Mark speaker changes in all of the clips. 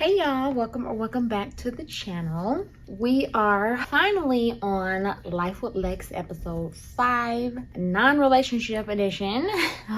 Speaker 1: Hey y'all, welcome back to the channel. We are finally on Life with Lex episode 5, non-relationship edition.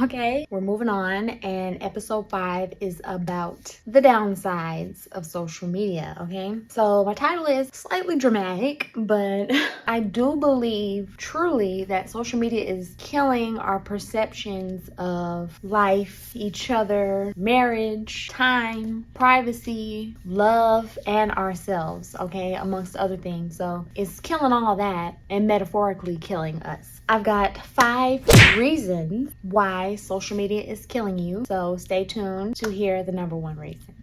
Speaker 1: Okay, we're moving on, and episode 5 is about the downsides of social media. Okay, so my title is slightly dramatic, but I do believe truly that social media is killing our perceptions of life, each other, marriage, time, privacy, love, and ourselves, okay, amongst other things. So it's killing all that and metaphorically killing us. I've got 5 reasons why social media is killing you, so stay tuned to hear the number 1 reason.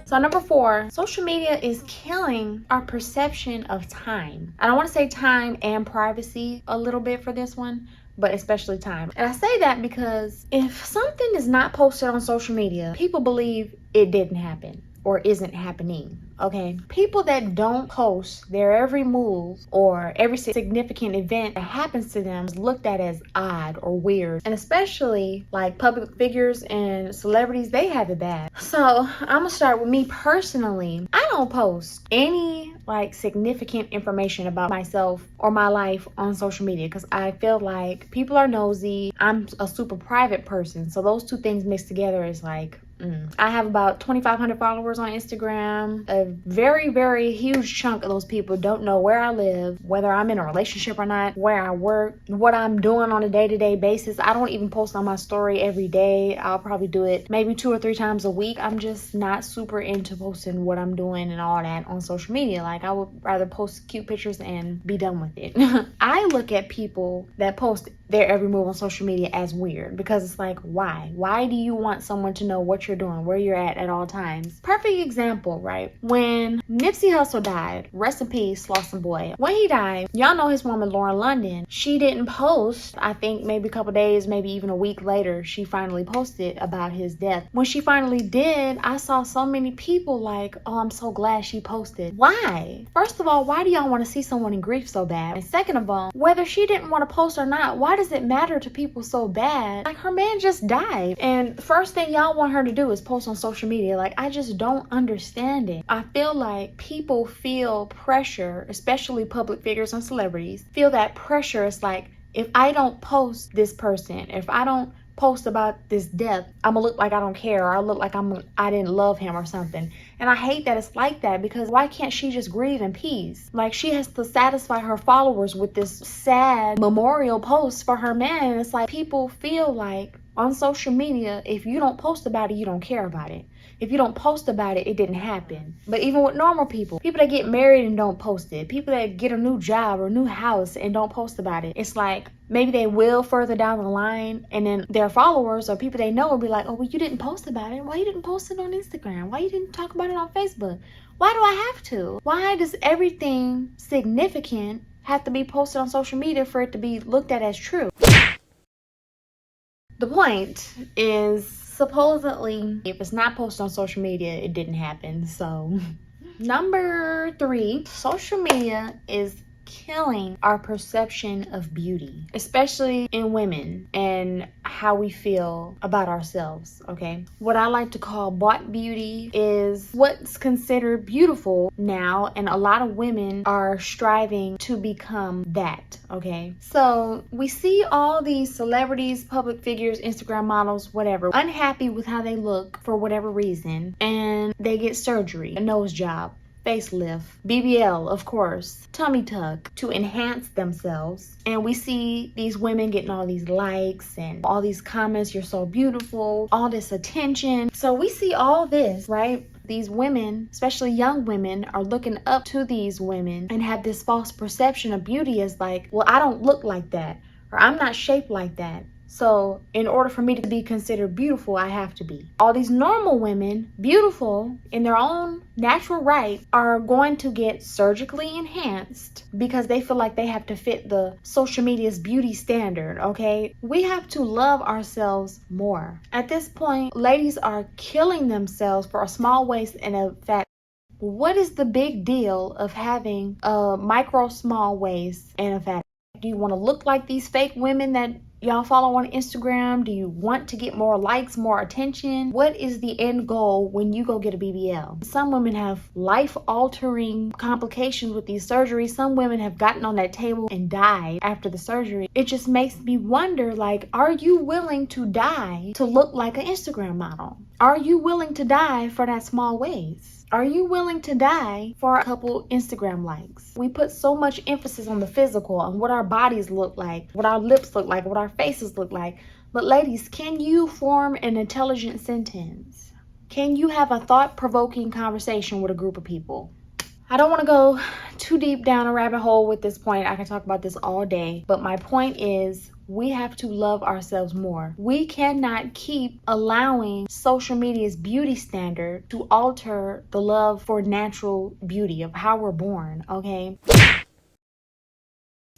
Speaker 1: So number 4, social media is killing our perception of time. And I want to say time and privacy a little bit for this one, but especially time. And I say that because if something is not posted on social media, people believe it didn't happen or isn't happening. Okay, people that don't post their every move or every significant event that happens to them is looked at as odd or weird. And especially like public figures and celebrities, they have it bad. So I'm gonna start with me personally. I don't post any like significant information about myself or my life on social media because I feel like people are nosy. I'm a super private person, so those two things mixed together is like I have about 2,500 followers on Instagram. A very, very huge chunk of those people don't know where I live, whether I'm in a relationship or not, where I work, what I'm doing on a day-to-day basis. I don't even post on my story every day. I'll probably do it maybe 2 or 3 times a week. I'm just not super into posting what I'm doing and all that on social media. Like, I would rather post cute pictures and be done with it. I look at people that post their every move on social media as weird because it's like, why? Why do you want someone to know what you're doing, where you're at all times? Perfect example, right? When Nipsey Hussle died, rest in peace, Slauson Boy. When he died, y'all know his woman Lauren London. She didn't post. I think maybe a couple days, maybe even a week later, she finally posted about his death. When she finally did, I saw so many people like, oh, I'm so glad she posted. Why? First of all, why do y'all want to see someone in grief so bad? And second of all, whether she didn't want to post or not, why does it matter to people so bad? Like, her man just died, and the first thing y'all want her to do is post on social media. Like, I just don't understand it. I feel like people feel pressure, especially public figures and celebrities, feel that pressure. It's like, if I don't post this person, if I don't post about this death, I'm gonna look like I don't care, or I look like I didn't love him or something. And I hate that it's like that, because why can't she just grieve in peace? Like, she has to satisfy her followers with this sad memorial post for her man. And it's like, people feel like on social media, if you don't post about it, you don't care about it. If you don't post about it, it didn't happen. But even with normal people that get married and don't post it, people that get a new job or new house and don't post about it, it's like, maybe they will further down the line, and then their followers or people they know will be like, oh, well, you didn't post about it. Why you didn't post it on Instagram? Why you didn't talk about it on Facebook? Why do I have to? Why does everything significant have to be posted on social media for it to be looked at as true? The point is, supposedly, if it's not posted on social media, it didn't happen. So, number 3, social media is killing our perception of beauty, especially in women, and how we feel about ourselves. Okay, what I like to call bought beauty is what's considered beautiful now, and a lot of women are striving to become that. Okay, so we see all these celebrities, public figures, Instagram models, whatever, unhappy with how they look for whatever reason, and they get surgery, a nose job, facelift, BBL, of course, tummy tuck, to enhance themselves. And we see these women getting all these likes and all these comments, you're so beautiful, all this attention. So we see all this, right? These women, especially young women, are looking up to these women and have this false perception of beauty as like, well, I don't look like that, or I'm not shaped like that. So in order for me to be considered beautiful, I have to be. All these normal women, beautiful in their own natural right, are going to get surgically enhanced because they feel like they have to fit the social media's beauty standard, okay? We have to love ourselves more. At this point, ladies are killing themselves for a small waist and a fat. What is the big deal of having a micro small waist and a fat? Do you want to look like these fake women that y'all follow on Instagram? Do you want to get more likes, more attention? What is the end goal when you go get a BBL? Some women have life-altering complications with these surgeries. Some women have gotten on that table and died after the surgery. It just makes me wonder, like, are you willing to die to look like an Instagram model? Are you willing to die for that small waist? Are you willing to die for a couple Instagram likes? We put so much emphasis on the physical, on what our bodies look like, what our lips look like, what our faces look like. But ladies, can you form an intelligent sentence? Can you have a thought-provoking conversation with a group of people? I don't want to go too deep down a rabbit hole with this point. I can talk about this all day. But my point is, we have to love ourselves more. We cannot keep allowing social media's beauty standard to alter the love for natural beauty of how we're born, okay?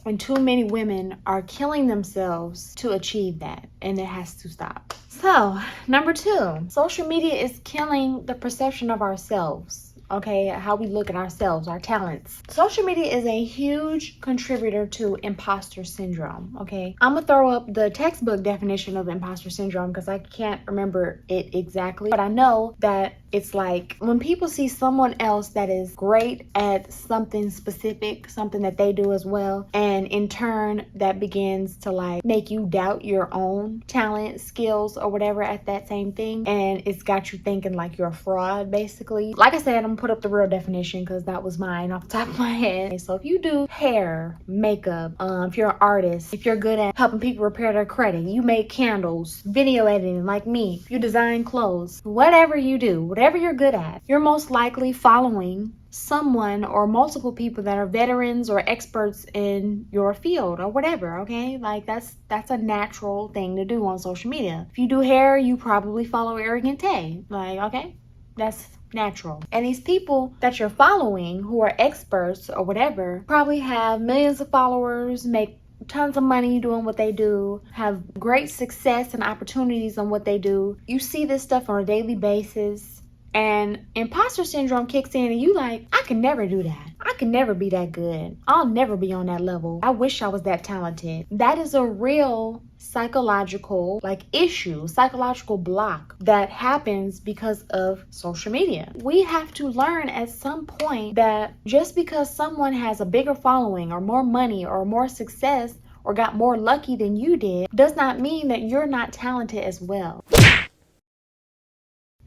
Speaker 1: And too many women are killing themselves to achieve that, and it has to stop. So, number 2, social media is killing the perception of ourselves. Okay, how we look at ourselves, our talents. Social media is a huge contributor to imposter syndrome, okay? I'm gonna throw up the textbook definition of imposter syndrome because I can't remember it exactly, but I know that it's like when people see someone else that is great at something specific, something that they do as well, and in turn that begins to like make you doubt your own talent, skills, or whatever at that same thing, and it's got you thinking like you're a fraud, basically. Like I said, I'm gonna put up the real definition because that was mine off the top of my head. So if you do hair, makeup, if you're an artist, if you're good at helping people repair their credit, you make candles, video editing like me, if you design clothes, whatever you do, whatever you're good at, you're most likely following someone or multiple people that are veterans or experts in your field or whatever, okay? Like that's a natural thing to do on social media. If you do hair, you probably follow Arrogant Tay. Like, okay, that's natural. And these people that you're following who are experts or whatever probably have millions of followers, make tons of money doing what they do, have great success and opportunities on what they do. You see this stuff on a daily basis, and imposter syndrome kicks in and you like, I can never do that. I can never be that good. I'll never be on that level. I wish I was that talented. That is a real psychological issue, psychological block that happens because of social media. We have to learn at some point that just because someone has a bigger following or more money or more success or got more lucky than you did does not mean that you're not talented as well.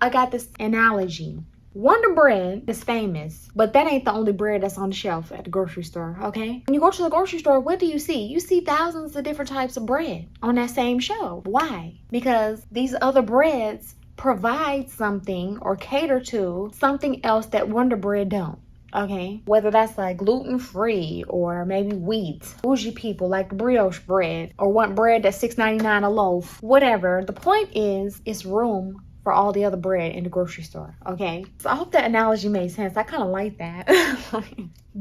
Speaker 1: I got this analogy. Wonder Bread is famous, but that ain't the only bread that's on the shelf at the grocery store, okay? When you go to the grocery store, what do you see? You see thousands of different types of bread on that same shelf. Why? Because these other breads provide something or cater to something else that Wonder Bread don't. Okay, whether that's like gluten-free or maybe wheat. Bougie people like the brioche bread or want bread that's $6.99 a loaf. Whatever. The point is, it's room for all the other bread in the grocery store, okay? So I hope that analogy made sense. I kind of like that.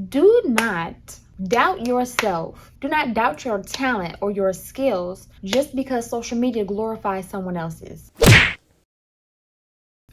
Speaker 1: Do not doubt yourself. Do not doubt your talent or your skills just because social media glorifies someone else's.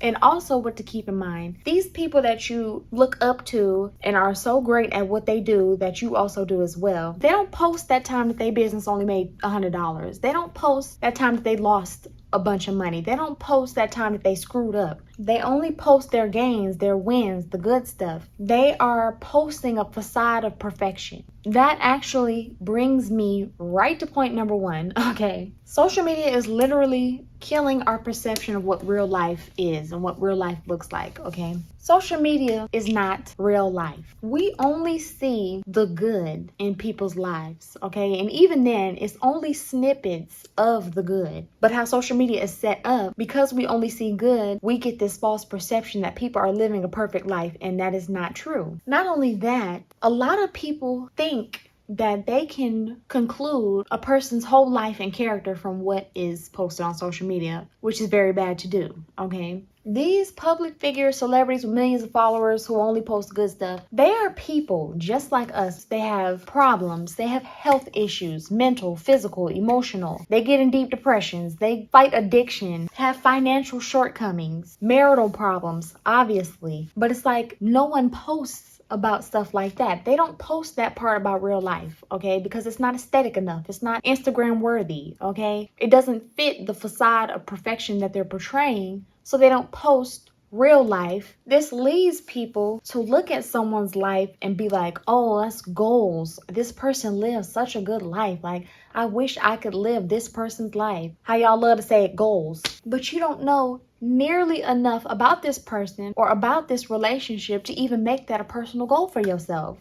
Speaker 1: And also what to keep in mind, these people that you look up to and are so great at what they do that you also do as well, they don't post that time that their business only made $100. They don't post that time that they lost a bunch of money. They don't post that time that they screwed up. They only post their gains, their wins, the good stuff. They are posting a facade of perfection. That actually brings me right to point number 1. Okay, social media is literally killing our perception of what real life is and what real life looks like, okay? Social media is not real life. We only see the good in people's lives, okay? And even then, it's only snippets of the good. But how social media is set up, because we only see good, we get this false perception that people are living a perfect life, and that is not true. Not only that, a lot of people think that they can conclude a person's whole life and character from what is posted on social media, which is very bad to do, okay? These public figures, celebrities with millions of followers who only post good stuff, they are people just like us. They have problems. They have health issues, mental, physical, emotional. They get in deep depressions. They fight addiction, have financial shortcomings, marital problems, obviously. But it's like no one posts about stuff like that. They don't post that part about real life, okay? Because it's not aesthetic enough. It's not Instagram worthy, okay? It doesn't fit the facade of perfection that they're portraying, so they don't post real life. This leads people to look at someone's life and be like, oh, that's goals. This person lives such a good life. Like, I wish I could live this person's life. How y'all love to say it, goals. But you don't know nearly enough about this person or about this relationship to even make that a personal goal for yourself.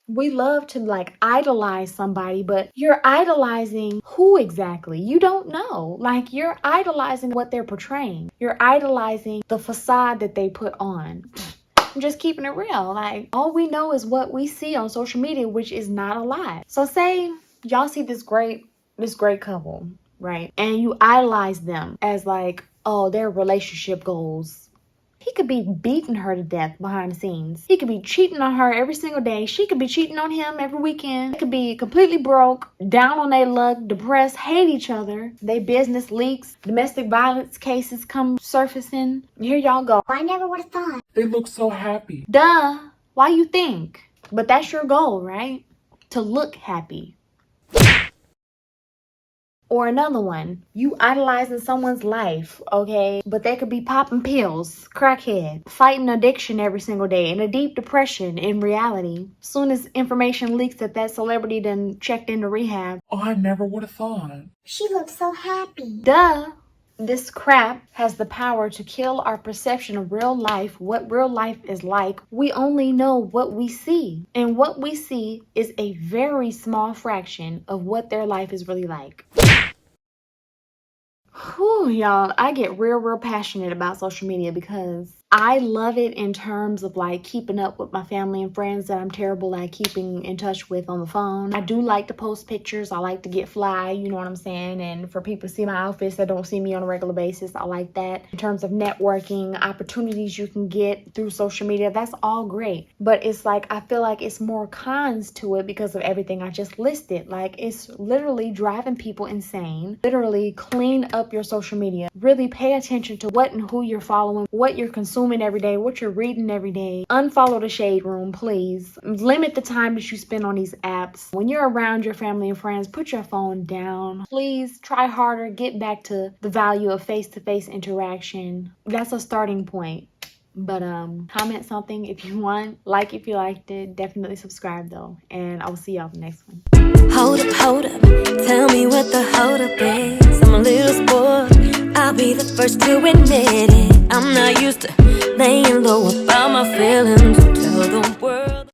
Speaker 1: We love to like idolize somebody, but you're idolizing who exactly? You don't know. Like, you're idolizing what they're portraying. You're idolizing the facade that they put on. I'm just keeping it real. Like, all we know is what we see on social media, which is not a lot. So say y'all see this great couple, right? And you idolize them as like, oh, their relationship goals. He could be beating her to death behind the scenes. He could be cheating on her every single day. She could be cheating on him every weekend. They could be completely broke, down on their luck, depressed, hate each other. Their business leaks. Domestic violence cases come surfacing. Here y'all go.
Speaker 2: I never would have thought.
Speaker 3: They look so happy.
Speaker 1: Duh. Why you think? But that's your goal, right? To look happy. Or another one, you idolizing someone's life, okay? But they could be popping pills, crackhead, fighting addiction every single day, in a deep depression in reality. Soon as information leaks that celebrity done checked into rehab.
Speaker 3: Oh, I never would have thought.
Speaker 2: She looked so happy.
Speaker 1: Duh. This crap has the power to kill our perception of real life, what real life is like. We only know what we see. And what we see is a very small fraction of what their life is really like. Whew, y'all, I get real passionate about social media because I love it in terms of like keeping up with my family and friends that I'm terrible at keeping in touch with on the phone. I do like to post pictures. I like to get fly, you know what I'm saying? And for people to see my outfits that don't see me on a regular basis, I like that. In terms of networking, opportunities you can get through social media, that's all great. But it's like, I feel like it's more cons to it because of everything I just listed. Like, it's literally driving people insane. Literally clean up your social media. Really pay attention to what and who you're following, what you're consuming every day, what you're reading every day. Unfollow the shade room, please. Limit the time that you spend on these apps. When you're around your family and friends, put your phone down. Please try harder. Get back to the value of face-to-face interaction. That's a starting point. But comment something if you want. Like if you liked it. Definitely subscribe though. And I'll see y'all in the next one.
Speaker 4: Hold up, tell me what the hold up is. I'm a little spoiled, I'll be the first to admit it. I'm not used to laying low about my feelings, so tell the world.